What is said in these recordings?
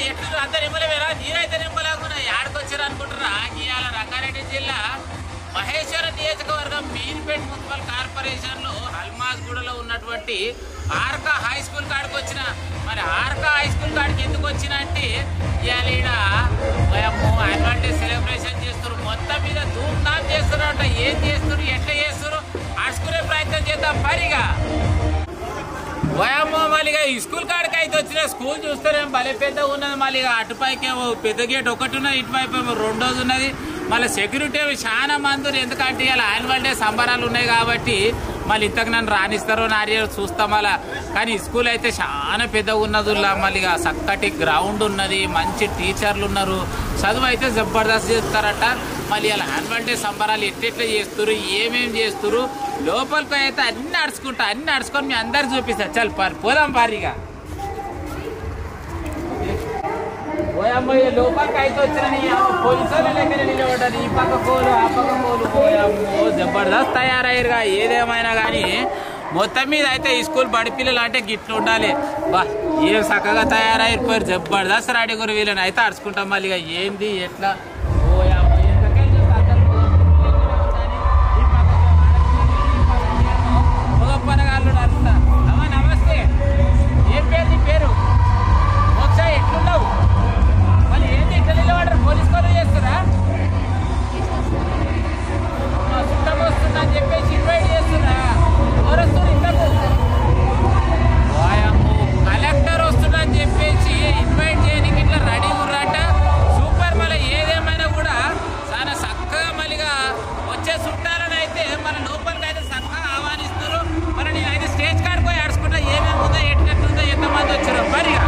ఎట్లు అందరు నిమ్మలేరా? నేనైతే నిమ్మలేకున్నా ఏడకొచ్చారు అనుకుంటారా? ఇవాళ రంగారెడ్డి జిల్లా మహేశ్వరం నియోజకవర్గం మీర్పేట్ మున్సిపల్ కార్పొరేషన్లో అల్మాజ్గూడలో ఉన్నటువంటి ఆర్కా హై స్కూల్ కాడికి వచ్చిన. మరి ఆర్కా హై స్కూల్ కాడికి ఎందుకు వచ్చిన అంటే ఇవాళ ఈడ యాన్యువల్ డే సెలబ్రేషన్ చేస్తారు. మొత్తం మీద ధూమ్ధామ్ చేస్తున్నారట. ఏం చేస్తారు, ఎట్లా చేస్తారు అడుచుకునే ప్రయత్నం చేద్దాం. పరిగా వయమ్మో మళ్ళీగా ఈ స్కూల్ కాడికి అయితే వచ్చిన. స్కూల్ చూస్తేనేమో భలే పెద్ద ఉన్నది. మళ్ళీ అటుపైకేమో పెద్ద గేట్ ఒకటి ఉన్నది, ఇటువైపు ఏమో రెండోది ఉన్నది. మళ్ళీ సెక్యూరిటీ చాలా మంది. ఎందుకంటే ఇలా యాన్యువల్ డే సంబరాలు ఉన్నాయి కాబట్టి మళ్ళీ ఇంతకు నన్ను రాణిస్తారో నారియో చూస్తాం అలా. కానీ స్కూల్ అయితే చాలా పెద్దగా ఉన్నది. మళ్ళీ చక్కటి గ్రౌండ్ ఉన్నది, మంచి టీచర్లు ఉన్నారు, చదువు అయితే జబర్దస్త్ చేస్తారట. మళ్ళీ ఇలా యాన్యువల్ డే సంబరాలు ఎట్లెట్లా చేస్తారు, ఏమేమి చేస్తారు లోపలికి అయితే అన్ని నడుచుకొని మీ అందరికి చూపిస్తారు. చల్ పోదాం పారిగా. పోయమ్మ లోపలికి అయితే వచ్చిన పోలీసులు లెక్కన నిలబడ్డారు. ఈ పక్క కోలు ఆ పక్క కోలు. పోయమ్మో జబర్దస్త్ తయారయ్యారుగా. ఏదేమైనా కానీ మొత్తం మీద అయితే ఈ స్కూల్ బడి పిల్లలు అంటే గిట్లు ఉండాలి. బా ఏం చక్కగా తయారైపోయారు. జబర్దస్త్ రెడీ గురి వీళ్ళని అయితే అడుచుకుంటాం. మళ్ళీ ఏంది ఎట్లా పొగపనగాళ్ళు అడుగుతా. అమ్మా నమస్తే, ఏం పేరు నీ పేరు? ఒకసారి ఎట్లున్నావు? మళ్ళీ ఏంటి ఇట్లా నిలబడరు? పోలీస్ కాల్ చేస్తారా? చుట్టం వస్తుందని చెప్పేసి ఇన్వైట్ చేస్తున్నా. ఎవరు వస్తున్నారు ఇంతకు? కలెక్టర్ వస్తుందని చెప్పేసి ఇన్వైట్ చేయడానికి ఇట్లా రెడీ ఉర్రాట. సూపర్. మళ్ళీ ఏదేమైనా కూడా చాలా చక్కగా మళ్ళీగా వచ్చే చుట్టాలని అయితే మన లోపలికి అయితే చక్కగా ఆహ్వానిస్తారు. మరి నేనైతే స్టేజ్ కాడికి పోయి ఆడుచుకుంటా. ఏమేమి ఉందో ఎట్లెట్లుందో ఎంతమంది వచ్చారు మరిగా.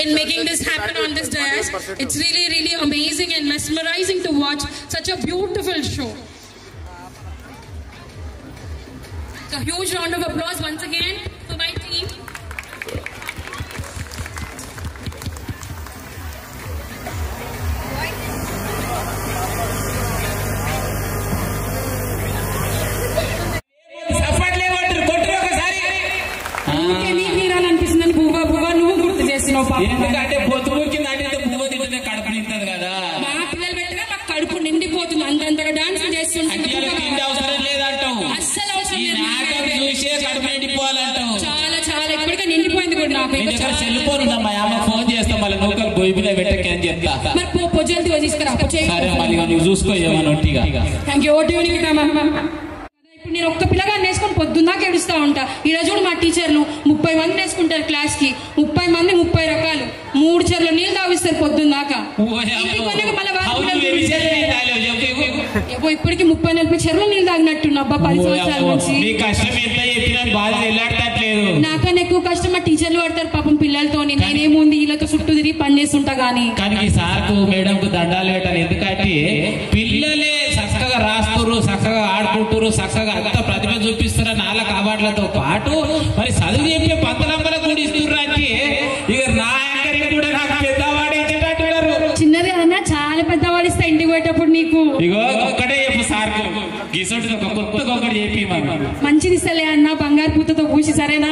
In making this happen on this dais, it's really amazing and mesmerizing to watch such a beautiful show. So a huge round of applause once again to my team. ఎందుకంటే పొద్దు ముక్కిందంటే పువ్వు తింటే కడుపు నింటుంది కదా. మా పిల్లలు పెట్టగా మాకు కడుపు నిండిపోతుంది. అంతంతగా డాన్స్ చేస్తుంటాం. అవసరం లేదంటావు. అస్సలు అవసరం లేదు. చూసే కడుపు నిండిపోవాలంటావు. చాలా ఇప్పటికే నిండిపోయింది కూడా. నాకు సెల్ఫోన్ అమ్మ ఫోన్ చేస్తాం. మళ్ళీ నూకలు బొయ్యి మీద పెట్టకని చెప్తా. మరి పొజంతి తీసుకురా. సరే మళ్ళీ నువ్వు చూసుకో ఏమన్నా. Thank you. ఇప్పుడు నేను ఒక్క పిల్లగాన్ని వేసుకొని పొద్దున్నాక ఏడుస్తా ఉంటా. ఈరోజు కూడా మా టీచర్లు 30 మంది వేసుకుంటారు క్లాస్ కి. 30 మంది 30 రకాలు 3 చెర్ల నీళ్ళు తాగిస్తారు పొద్దున్నాక. ఇప్పటికి 30-40 చెర్ల నీళ్ళు తాగినట్టున్నా. అబ్బా 10 సంవత్సరాల నుంచి. నాకన్నా ఎక్కువ కష్టం మా టీచర్లు పడతారు పాపం పిల్లలతో. నేనేముంది వీళ్ళతో చుట్టూ తిరిగి పని చేస్తుంటా. కానీ సార్కు మేడం కు దండాలు పెట్టాలి. ఎందుకంటే పిల్లలే చక్కగా రాస్తున్నారు, చక్కగా ఆడుకుంటారు, చక్కగా అంత ప్రతిభ చూపిస్తారు. 4 అవార్డులతో పాటు మరి చదువు చెప్పే పంతలంబల కూడా ఇస్తున్నారు. అంటే ఇక నా యాంకరింగ్ కూడా నాకు పెద్ద అవార్డు ఇచ్చేటట్టున్నారు. చిన్నది కదన్నా, చాలా పెద్ద అవార్డు ఇస్తా ఇంటికి పోయేటప్పుడు నీకు. ఇగో ఒక్కటే చెప్పు సార్కు గీసోటి కొత్తగా ఒకటి చెప్పి మంచిది ఇస్తలే అన్న, బంగారు పూతతో పూసి. సరేనా?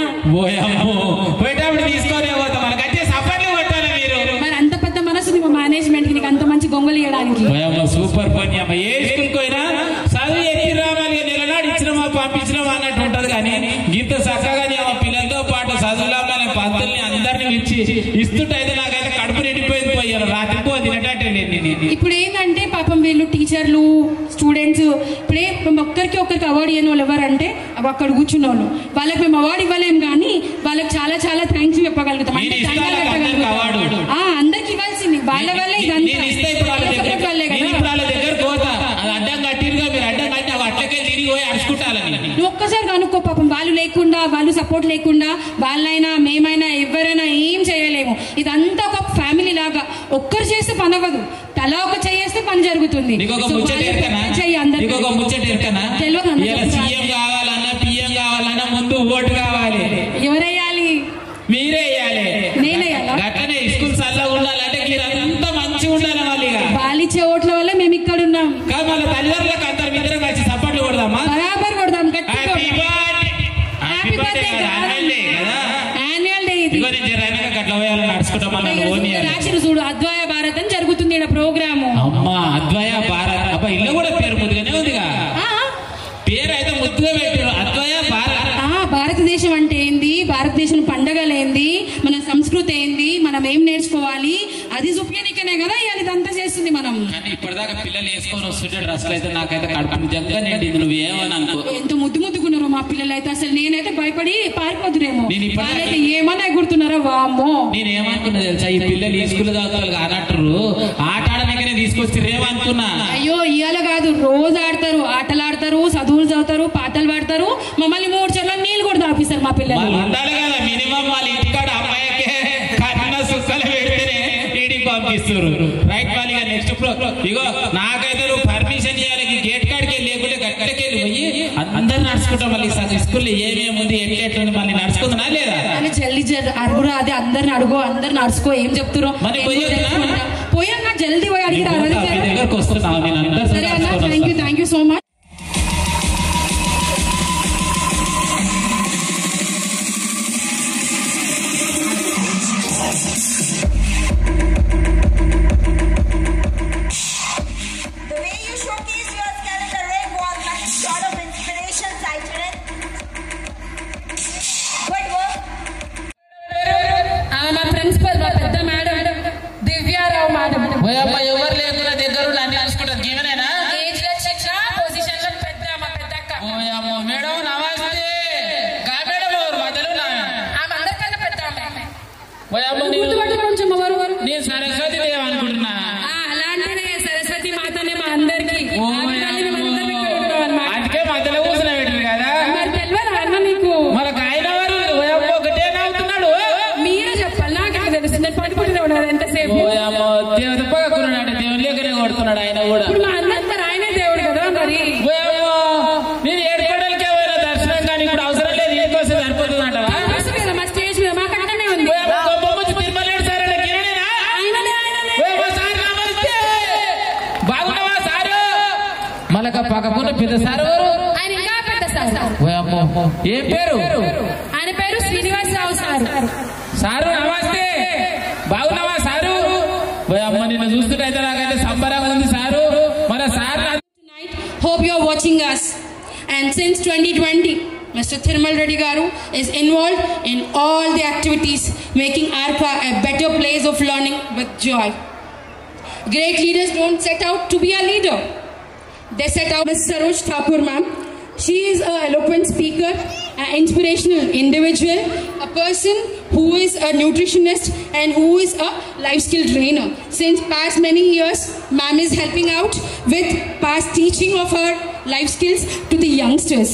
పోయేటప్పుడు తీసుకొని పోతా. మనకి వచ్చే సఫర్లు కొట్టాలి మీరు. మరి అంత పెద్ద మనసు మా మేనేజ్మెంట్ కి నీకు అంత మంచి గొంగలు ఇవ్వడానికి. సూపర్ పని అమ్మ. ఏ స్కూల్కి పోయినా చదువు ఎక్కిరా మళ్ళీ నెలనాడు ఇచ్చినమా పంపించినమా అన్నట్టు ఉంటది. కానీ ఇంత చక్కగా ఆ పిల్లలతో పాటు చదువులా మన పంతుల్ని అందరినీ ఇస్తుంటే నాకైతే కడుపు నిండిపోయింది. పోయాను రాత్రి తినటట్టే. ఇప్పుడు ఏంటంటే పాపం వీళ్ళు టీచర్లు స్టూడెంట్స్ ఇప్పుడే ఒక్కరికి అవార్డు ఇవ్వని వాళ్ళు ఎవరంటే అక్కడ కూర్చున్న వాళ్ళు. వాళ్ళకి మేము అవార్డు ఇవ్వలేం కానీ వాళ్ళకి చాలా థ్యాంక్స్ చెప్పగలుగుతాం. అందరికి ఇవ్వాల్సింది వాళ్ళ వల్లే. నువ్వు ఒక్కసారి కనుక్కో. పాపం వాళ్ళు లేకుండా, వాళ్ళు సపోర్ట్ లేకుండా వాళ్ళైనా మేమైనా ఎవరైనా ఏం చేయలేము. ఇదంతా ఒక ఫ్యామిలీ లాగా. ఒక్కరు చేస్తే పని అవ్వదు, తలా ఒక చేస్తే పని జరుగుతుంది. ముందు ఓటు కావాలి. ఎవరేయాలి? మీరే వేయాలి. నేనేయాలా? గట్టనే స్కూల్ సల్లా ఉండాలంటే మీరు అంతా మంచిగా ఉండాలి. వాళ్ళు ఇక బాలిచ్చే ఓట్ల వల్ల మేము ఇక్కడ ఉన్నాం. కాదు వాళ్ళ తల్లిదండ్రులకు అందరం ఇద్దరం కలిసి సపోర్ట్లు కొడదామా? బరాబర్ కొడదాం. రాసిన చూడు అద్వయ భారత్ అని జరుగుతుంది ఇక్కడ ప్రోగ్రాము. అమ్మా అద్వయ భారత్ అబ్బా ఇల్లు కూడా పేరు ముద్దుగానే ఉందిగా. పేరు అయితే ముద్దుగా పెట్టారు అద్వయ భారత్. భారతదేశం అంటే ఏంది, భారతదేశం పండగలు ఏంది, మన సంస్కృతి ఏంది, మనం ఏం నేర్చుకోవాలి అది చూపించనికనే కదా ఇదంతా చేస్తుంది. మనం ఇప్పటిదాకా పిల్లలు వేసుకొని వస్తుంటే డ్రెస్సులు అయితే నాకైతే కడుపు నిజంగా నిండింది. నువ్వేమని అనుకో ఎంత ముద్దుకున్నారు మా పిల్లలు అయితే. అసలు నేనైతే భయపడి పారిపోతురేమో, వాళ్ళైతే ఏమన్నా ఎగురుతున్నారా వామ్మో. నేనేమనుకున్నా తెలుసా, ఈ పిల్లలు ఈ స్కూల్ చదువుతారు అన్నట్టు ఆట ఆడనికనే తీసుకొచ్చిరేమో అనుకున్నా. అయ్యో ఇవాళ కాదు, రోజు ఆడతారు, ఆటలు ఆడతారు, చదువులు చదువుతారు, పాటలు పాడతారు, మమ్మల్ని 3 చెర్ల నీళ్ళు కూడా తాపిస్తారు మా పిల్లలు. ఉండాలి కదా మినిమం వాళ్ళ ఇంటికాడ అమ్మాయికే కన్న సుక్కలు పెడితేనే ఈడికి పంపిస్తారు. రైట్ వాళ్ళు ఇక నెక్స్ట్ ఇగో నాకైతే నువ్వు పర్మిషన్ చేయాలి. గేట్ కాడికి లేకుంటే గట్టకెళ్ళి పోయి అందరు నడుచుకుంటాం. మళ్ళీ స్కూల్లో ఏమేమి ఉంది ఎట్లెట్లుంది మళ్ళీ నడుచుకుంటున్నా లేదా జల్దీ అడుగురా, అదే అందరిని అడుగు, అందరు నడుచుకో ఏం చెప్తున్నారు. పోయా జల్దీ పోయి అడిగి దగ్గరకు వస్తున్నావు. Thank you so much. ఎవరు లేకుండా దగ్గర అన్ని నడుచుకుంటారు. జీవనేనా మేడం నమస్తే. మేడం మధ్యలో నేను సరస్వతి దేవ్ అనుకుంటున్నా. అలాంటినే సరస్వతి మాతనే మా అందరికి. అందుకే మధ్యలో కూర్చుని పెట్టారు కదా. తెలియదు అన్న నీకు. మనకు ఆయన వారు ఒకటే నవ్వుతున్నాడు. మీరే చెప్పాలి, నాకు తెలుసు. నేను పట్టుకుంటున్నాడు ఎంతసేపు. దేవుడు పక్కకున్నాడు, దేవుని లేకనే కొడుతున్నాడు ఆయన కూడా. ఇప్పుడు మా అందరు ఆయనే దేవుడు కదా మరి. నేను ఏడుకోవడానికి ఎవరైనా దర్శనం కానీ ఇప్పుడు అవసరం లేదు, ఇంటికి వస్తే సరిపోతుంది అంటవా? మా స్టేజ్ మీద మాకు అక్కడనే ఉంది. బాగున్నావా సారు? మళ్ళీ పక్కకున్న పెద్ద సారు ఆయన ఇంకా పెద్ద సార్. ఏం పేరు? ఆయన పేరు శ్రీనివాసరావు సార్. సారు నమస్తే. బాగున్నావా సారు? అమ్మ నిన్ను చూస్తుంటే అయితే నాకైతే సంబరంగా ఉంది సారు. మన sir hope you are watching us, and since 2020 Mr. Thirmal Reddy Garu is involved in all the activities making ARPA a better place of learning with joy. Great leaders don't set out to be a leader, they set out. Ms. Saroj Thakur ma'am, she is an eloquent speaker, an inspirational individual, a person who is a nutritionist and who is a life skill trainer. Since past many years, ma'am is helping out with past teaching of her life skills to the youngsters.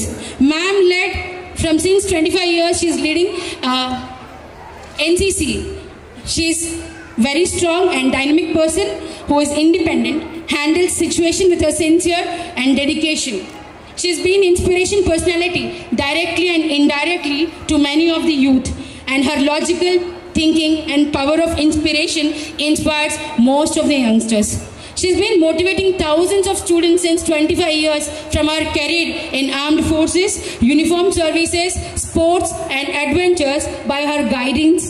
Ma'am led from since 25 years, she is leading NCC. She is very strong and dynamic person who is independent, handles situation with her sincere and dedication. She's been inspiration personality directly and indirectly to many of the youth, and her logical thinking and power of inspiration inspires most of the youngsters. She's been motivating thousands of students since 25 years from her career in armed forces, uniformed services, sports and adventures by her guidance.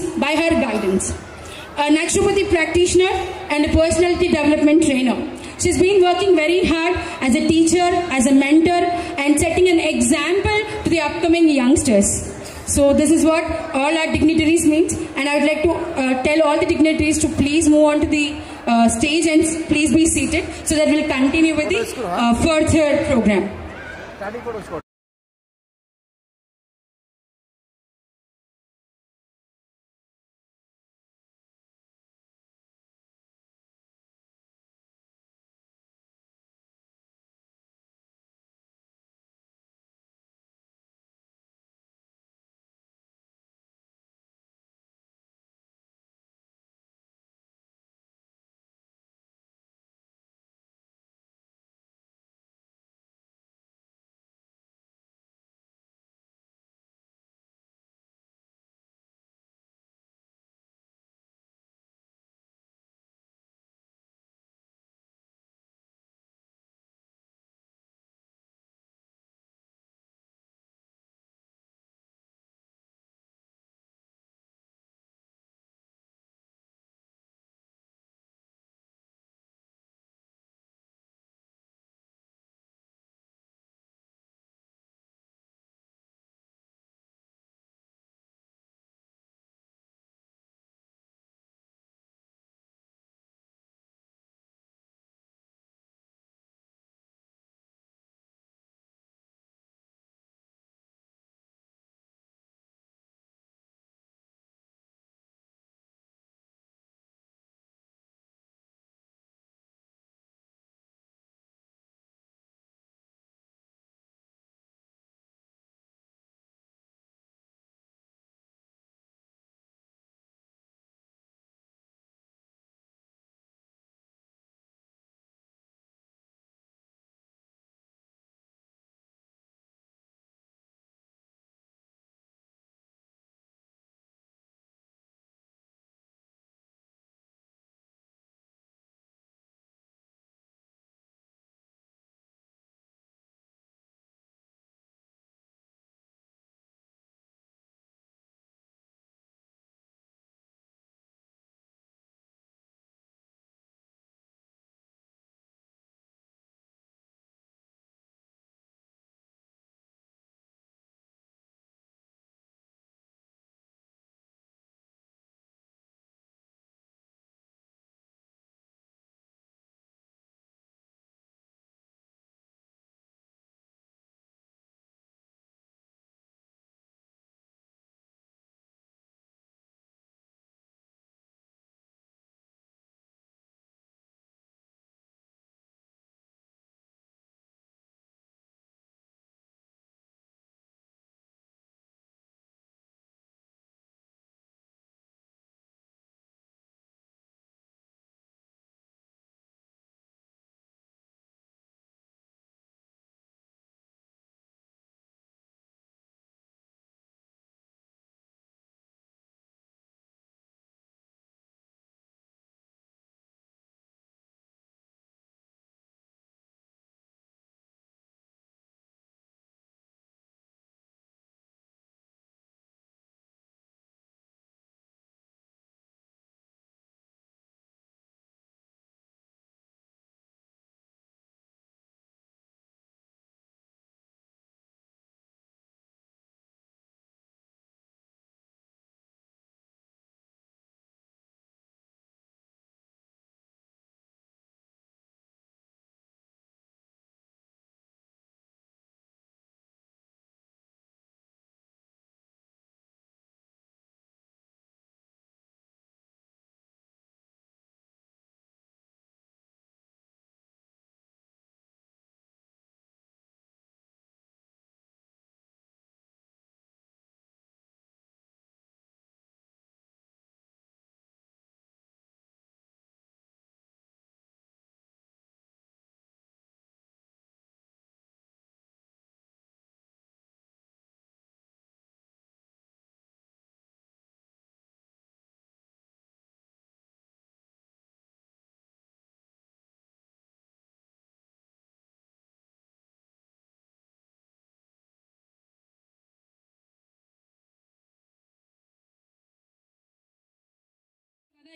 A naturopathy practitioner and a personality development trainer. She's been working very hard as a teacher, as a mentor, and setting an example to the upcoming youngsters. So this is what all our dignitaries means, and I would like to tell all the dignitaries to please move on to the stage and please be seated so that we'll continue with the further program.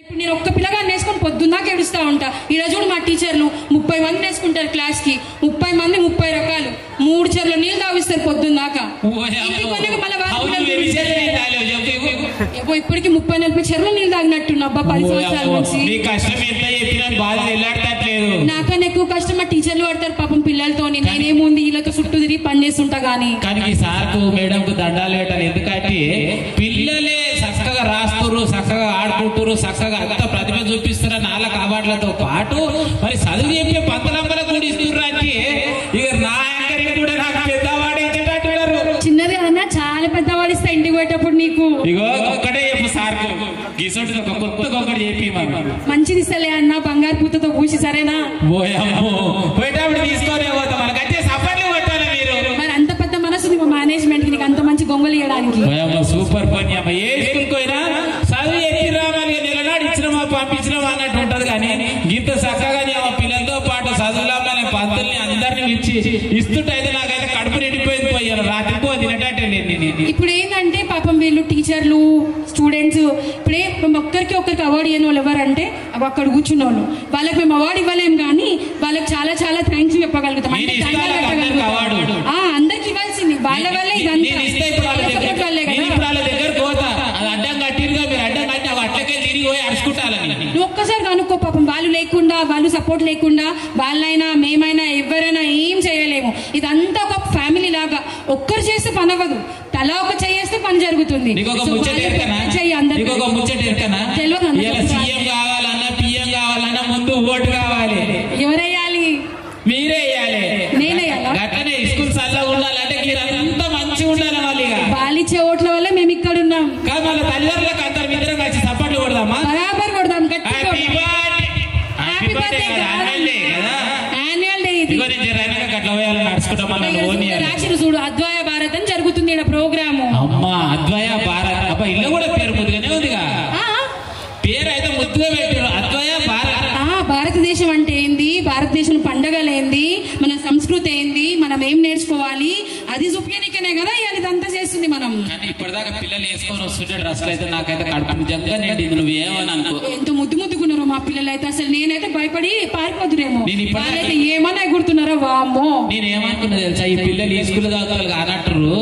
ఇప్పుడు నేను ఒక్క పిల్లగాన్ని వేసుకొని పొద్దున్నాక ఏడుస్తూ ఉంటా. ఈడ చూడు మా టీచర్లు 30 మందిని వేసుకుంటారు క్లాస్కి, 30 మంది 30 రకాలు, 3 చెర్ల నీళ్ళు తాగిస్తారు పొద్దున్నాకా. ఇప్పటికి 30-40 చెర్ల నీళ్ళు తాగినట్టున్నా అబ్బా 10 సంవత్సరాల నుంచి. నాకన్నా ఎక్కువ కష్టం మా టీచర్లు పడతారు పాపం పిల్లలతో. నేనేముంది వీళ్ళతో చుట్టూ తిరిగి పని చేస్తుంటా. కానీ సార్కు మేడంకు దండాలు పెట్టాలి. ఎందుకంటే పిల్లలే చక్కగా రాస్తున్నారు, చక్కగా ఆడుకుంటారు, చక్కగా అంత ప్రతిభ చూపిస్తున్నారు. నాలుగు అవార్డులతో పాటు మరి చదువు చెప్పే పంతలంబలకు కూడా ఇస్తున్నారు. అంటే ఇక నా యాంకరింగ్ కూడా నాకు పెద్దవాడు ఇచ్చేటట్టున్నారు. చిన్నది అన్నా చాలా పెద్దవాడు ఇస్తా ఇంటికి పోయేటప్పుడు నీకు. ఇగో ఒక్కటే చెప్పు సార్కు గీసోటి ఒక కొత్తగా ఒకటి చెప్పి మంచిది ఇస్తలే అన్న బంగారు పూతతో పూసి. సరేనా? పోయేటప్పుడు తీసుకొని పోతాం. మనకైతే సఫర్లు కొట్టాలి మీరు. మరి అంత పెద్ద మనసు మేనేజ్మెంట్ కి నీకు అంత మంచి గొంగలు ఇవ్వడానికి. సూపర్ పని అమ్మ. ఏ స్కూల్ పోయినా చదువు ఎత్తి రావాలి, నెలనాడు ఇచ్చినమా పంపించినమా అన్నట్టు ఉంటది. కానీ ఇంత చక్కగా పిల్లలతో పాటు చదువులా పంతుల్ని అందరినీ ఇచ్చి ఇస్తుంటే నాకైతే కడుపు నిండిపోయింది. పోయాను రాత్రి పో తినటట్టే. ఇప్పుడు ఏంటంటే పాపం వీళ్ళు టీచర్లు స్టూడెంట్స్ ఇప్పుడే ఒక్కరికి అవార్డు ఇవ్వని వాళ్ళు ఎవరంటే అక్కడ కూర్చున్న వాళ్ళు. వాళ్ళకి మేము అవార్డు ఇవ్వలేము కానీ వాళ్ళకి చాలా చాలా థ్యాంక్స్ చెప్పగలుగుతాం. అందరికి ఇవ్వాల్సింది వాళ్ళ వల్లే. నువ్వు ఒక్కసారి కనుక్కో పాపం. వాళ్ళు లేకుండా, వాళ్ళు సపోర్ట్ లేకుండా వాళ్ళైనా మేమైనా ఎవరైనా ఏం చేయలేము. ఇదంతా ఒక ఫ్యామిలీ లాగా. ఒక్కరు చేస్తే పని అవ్వదు, తలా ఒక చేస్తే పని జరుగుతుంది. ముందు ఓటు కావాలి. ఎవరేయాలి? మీరే వేయాలి. నేనేయాలి. స్కూల్ చల్లగా ఉండాలంటే మీరంతా మంచిగా ఉండాలి. వాళ్ళిచ్చే ఓట్ల వల్ల మేము ఇక్కడ ఉన్నాం. వాళ్ళ తల్లిదండ్రులకు అందరం ఇద్దరం కలిసి సపోర్ట్ కొడదామా? బరాబర్ కొడదాం. చూడు అద్వయ భారత్ అని జరుగుతుంది ఇక్కడ ప్రోగ్రాము. అమ్మా అద్వయ భారత్. అబ్బా ఇల్లు కూడా పేరు ముద్దుగానే ఉందిగా. పేరు అయితే ముద్దుగా పెట్టారు అద్వయ భారత్. భారతదేశం అంటే ఏంది, భారతదేశం పండగలు ఏంది, మన సంస్కృతి ఏంది, మనం ఏం నేర్చుకోవాలి అది చూపించనికనే కదా ఇదంతా చేస్తుంది. మనం ఇప్పటిదాకా పిల్లలు వేసుకొని వస్తుంటే డ్రెస్సులు అయితే నాకైతే కడుపు నిజంగా నిండింది. నువ్వేమని అనుకో. ఎంత ముద్దుకున్నారు మా పిల్లలు అయితే. అసలు నేనైతే భయపడి పారిపోతురేమో. వాళ్ళైతే ఏమన్నా ఎగురుతున్నారో వామ్మో. నేనేమనుకున్నా తెలుసా, ఈ పిల్లలు ఈ స్కూల్ చదువుతారు అన్నట్టు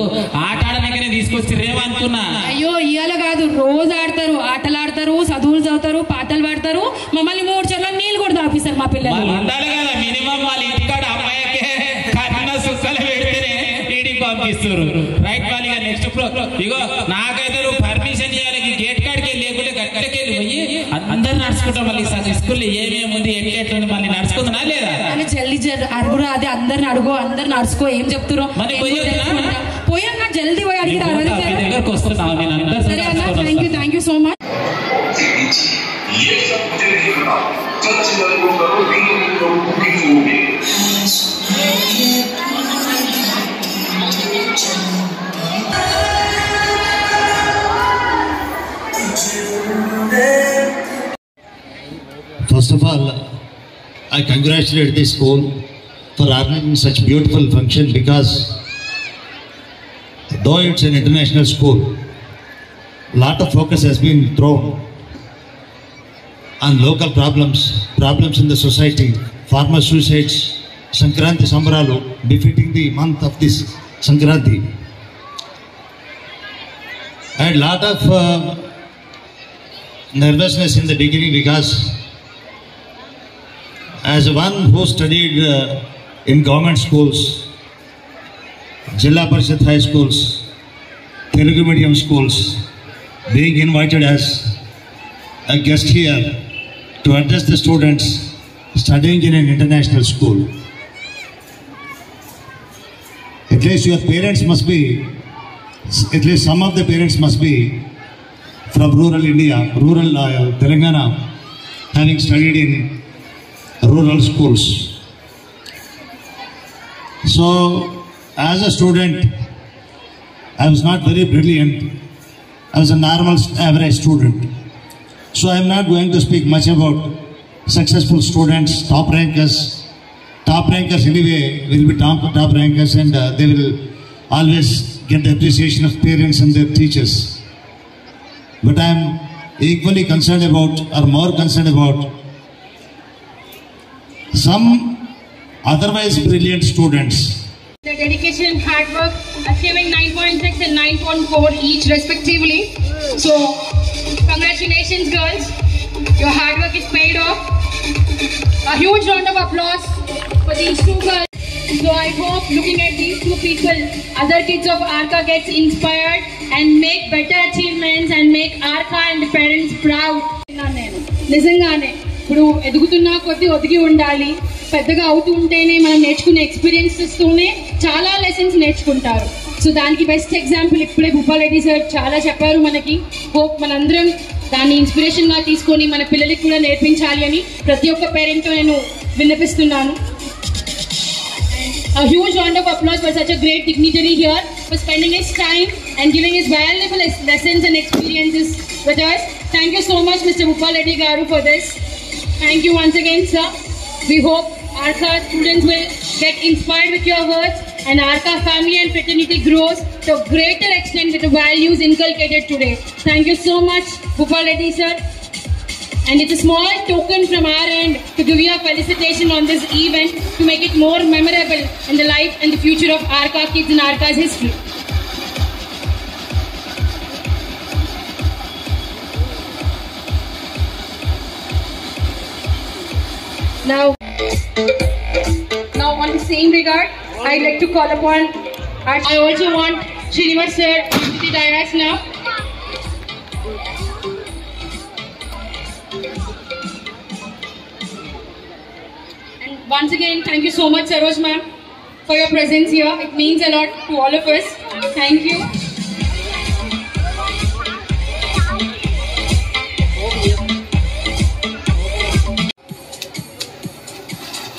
ఆట ఆడనికనే తీసుకొచ్చిరేమనుకున్నా. అయ్యో ఇవాళ కాదు, రోజు ఆడతారు, ఆటలు ఆడతారు, చదువులు చదువుతారు, పాటలు పాడతారు. మమ్మల్ని 3 చెర్ల నీళ్ళు కూడా తాపిస్తారు మా పిల్లలు. ఉండాలి కదా మినిమం. వాళ్ళ ఇంటికాడ అమ్మాయికే కన్న సుక్కలు పెడితేనే ఇంటికి పంపిస్తారు. రైట్. వాళ్ళ నెక్స్ట్ ఇగో నాకైతే నువ్వు పర్మిషన్ చేయాలి. గేట్ కాడికి లేకుంటే గట్టకెళ్ళి పోయి అందరు నడుచుకుంటాం. మళ్ళీ స్కూల్లో ఏమేమి ఉంది ఎట్లా మళ్ళీ నడుచుకుంటున్నా లేదా? జల్దీ అడుగురా. అదే అందరిని అడుగు, అందరు నడుచుకో. ఏం చెప్తారు పోయా జల్దీ పోయి అడిగి దగ్గరకు వస్తున్నావు. సరే అన్న, thank you so much. First of all, I congratulate the school for organizing such beautiful function, because though it's an international school, a lot of focus has been thrown on local problems in the society, farmer suicides, Sankranti Sambaralu, befitting the month of this Sankranti. I had a lot of nervousness in the beginning, because as one who studied in government schools, Jilla Parishad high schools, Telugu medium schools, being invited as a guest here to address the students studying in an international school. At least your parents must be, at least some of the parents must be from rural India, rural Telangana, having studied in rural schools. So, as a student, I was not very brilliant. I was a normal average student. So I am not going to speak much about successful students, top rankers. Top rankers anyway will be top rankers, and they will always get the appreciation of parents and their teachers. But I am equally concerned about or more concerned about some otherwise brilliant students. The dedication and hard work, achieving 9.6 and 9.4 each respectively. So, congratulations girls. Your hard work is paid off. A huge round of applause for these two girls. So I hope looking at these two people, other kids of Arka gets inspired and make better achievements and make Arka and the parents proud. నిజంగానే ఇప్పుడు ఎదుగుతున్నా కొద్ది ఒదిగి ఉండాలి. పెద్దగా అవుతూ ఉంటేనే మనం నేర్చుకునే ఎక్స్పీరియన్సెస్తోనే చాలా లెసన్స్ నేర్చుకుంటారు. సో దానికి బెస్ట్ ఎగ్జాంపుల్ ఇప్పుడే భూపాలరెడ్డి సార్ చాలా చెప్పారు మనకి. హోప్ మనందరం దాన్ని ఇన్స్పిరేషన్గా తీసుకొని మన పిల్లలకి కూడా నేర్పించాలి అని ప్రతి ఒక్క పేరెంట్తో నేను విన్నపిస్తున్నాను. A huge round of applause for such a great dignitary here for spending his time and giving his valuable lessons and experiences with us. Thank you so much, Mr. Bhupaleddi Garu, for this. Thank you once again, sir. We hope Arka students will get inspired with your words and Arka family and fraternity grows to a greater extent with the values inculcated today. Thank you so much, Bhupaleddi sir. And it's a small token from our end to give you a felicitation on this event to make it more memorable in the life and the future of Arka kids and Arka's history. Now on the same regard, I'd like to call upon, I also want Srinivas sir to the dais now. And once again, thank you so much, Saroj ma'am, for your presence here. It means a lot to all of us. Thank you.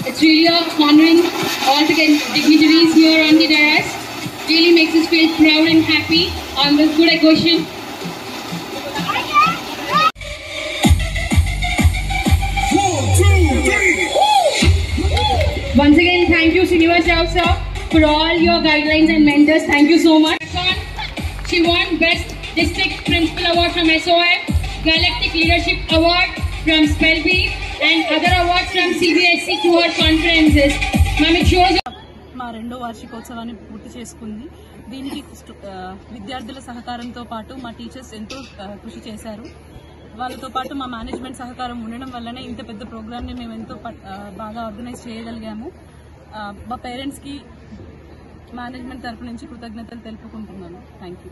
It's really honoring all the dignitaries here on the dais. Really makes us feel proud and happy on this good occasion. Once again, thank you, Srinivas Rao sir, for all your guidelines and mentors. Thank you so much. She won Best District Principal Award from SOI, Galactic Leadership Award from Spelby, and other awards from CBSE Cohort Conferences. Ma'am, it shows. మా రెండో వార్షికోత్సవాన్ని పూర్తి చేసుకుంది. దీనికి విద్యార్థుల సహకారంతో పాటు మా teachers ఎంతో కృషి చేశారు. వాళ్ళతో పాటు మా మేనేజ్మెంట్ సహకారం ఉండడం వల్లనే ఇంత పెద్ద ప్రోగ్రామ్ని మేము ఎంతో బాగా ఆర్గనైజ్ చేయగలిగాము. మా పేరెంట్స్కి మేనేజ్మెంట్ తరఫు నుంచి కృతజ్ఞతలు తెలుపుకుంటున్నాను. Thank you.